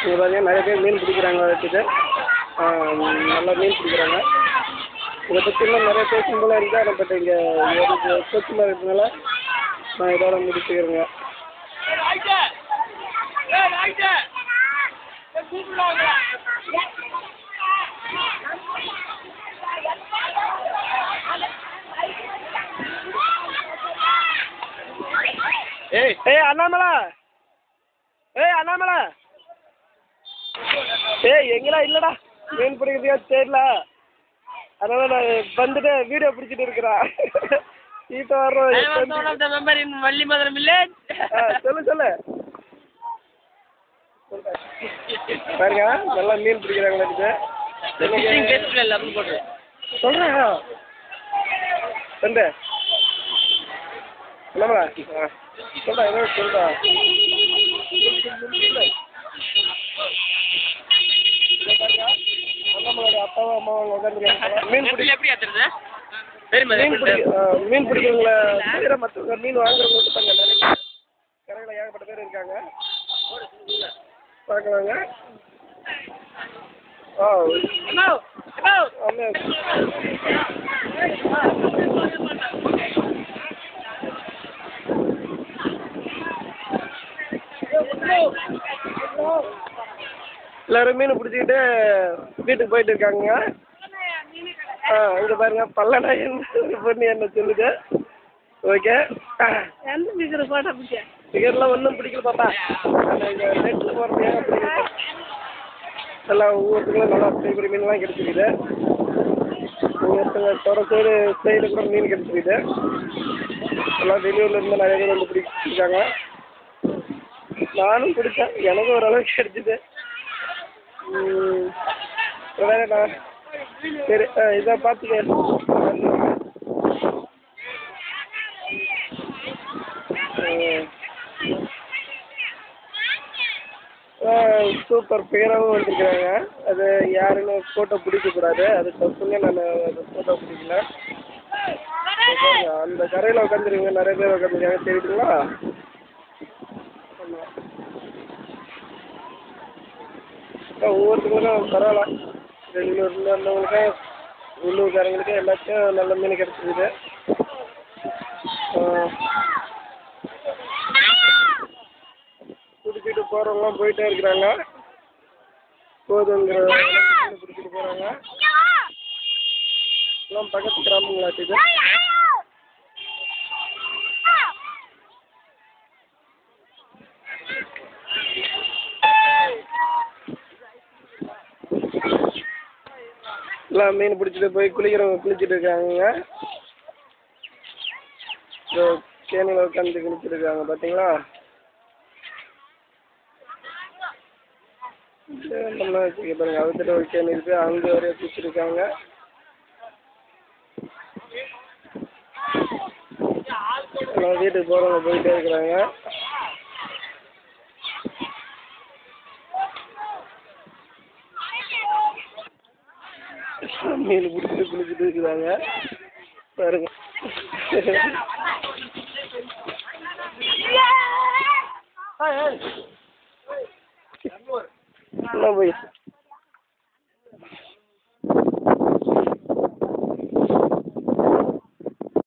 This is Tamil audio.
இங்கே பார்த்தீங்கன்னா நிறைய பேர் மீன் பிடிக்கிறாங்க வச்சுட்டு நல்லா மீன் பிடிக்கிறாங்க. இதை பற்றி இன்னும் நிறைய பேசும் போல இருக்குது. பட் இங்கே ஒரு கொச்சுமா இருக்கிறதுனால நான் இதோட முடிச்சுக்கிறேங்க. ஏய் அண்ணாமலை, அண்ணாமலை, எங்கெல்லாம் இல்லைடா மீன் பிடிக்கிறதுக்கா தெரியல. அதனால நான் வந்துட்டு வீடியோ பிடிச்சிட்டு இருக்கிறேன். இப்போ வர்றோம். சொல்லு பாருங்க நல்லா மீன் பிடிக்கிறாங்களா. சொல்கிறேன் தண்டு என்னம்மா சொல்கிறா ஏதோ சொல்கிறா. அண்ணாமலையோட அப்பாவும் அம்மாவும் உட்காந்துருக்காங்க. மீன் பிடிக்கிறவங்கள தவிர மற்றவங்க மீன் வாங்குறவங்க தாங்க நிறைய கரையில் ஏகப்பட்ட பேர் இருக்காங்க. பார்க்கலாங்க. எல்லாரும் மீன் பிடிச்சிக்கிட்டு வீட்டுக்கு போயிட்டு இருக்காங்க. இங்கே பாருங்க பல்லடா என்ன பொண்ணு என்ன சொல்லுது. ஓகே டிக்கெட்லாம் ஒன்றும் பிடிக்கல பாப்பா. இங்கே நெட்டில் போகிறதுக்காக பிடிக்கல. எல்லாம் ஒவ்வொருத்தங்களும் நல்லா பெரிய பெரிய மீன்லாம் கிடச்சிக்குது. ஒவ்வொருத்தங்க தொடர் சைடு கூட மீன் கிடச்சிக்குது. எல்லாம் வெளியூரில் இருந்து நிறைய பேர் வந்து பிடிச்சிருக்காங்க. நானும் பிடிச்சேன். எனக்கும் ஓரளவுக்கு கிடச்சிது. வேற நான் சரி இதை பார்த்துக்க. சூப்பர் பேராகவும் வந்துருக்குறாங்க. அது யாருன்னு ஃபோட்டோ பிடிக்கக்கூடாது, அது தப்புங்க. நான் அது ஃபோட்டோ பிடிக்கல. அந்த கரையில் உட்காந்துருங்க நிறைய பேர் உட்காந்துருக்காங்க தெரியுதுங்களா. ஆமாம் ஒவ்வொருத்தங்களுக்கும் பரவாயில்ல. வெளியூர்ல இருந்தவங்களுக்கு உள்ளூர்காரங்களுக்கு எல்லாத்தையும் நல்ல மீன் கிடச்சிருக்குது. பிடிச்சிட்டு போகிறவங்களாம் போயிட்டே இருக்கிறாங்க. போதுங்கிற மீன் பிடிச்சிட்டு போகிறாங்க. எல்லாம் பக்கத்து கிராமங்களாச்சுது. எல்லாம் மீன் பிடிச்சிட்டு போய் குளிக்கிறவங்க குளிச்சுட்டு இருக்காங்க. கேணியில் உட்காந்து குளிச்சுட்டு இருக்காங்க பார்த்தீங்களா. நம்மளாம் வச்சுக்க பாருங்க. அவர்கிட்ட ஒரு கேணி இருக்கு, அங்கே வரைய குளிச்சுட்டு இருக்காங்க. எல்லாம் வீட்டுக்கு போகிறவங்க போயிட்டே இருக்கிறாங்க. மீன் பிடிச்சிட்டு குளிச்சுட்டு இருக்கிறாங்க பாருங்க. போய்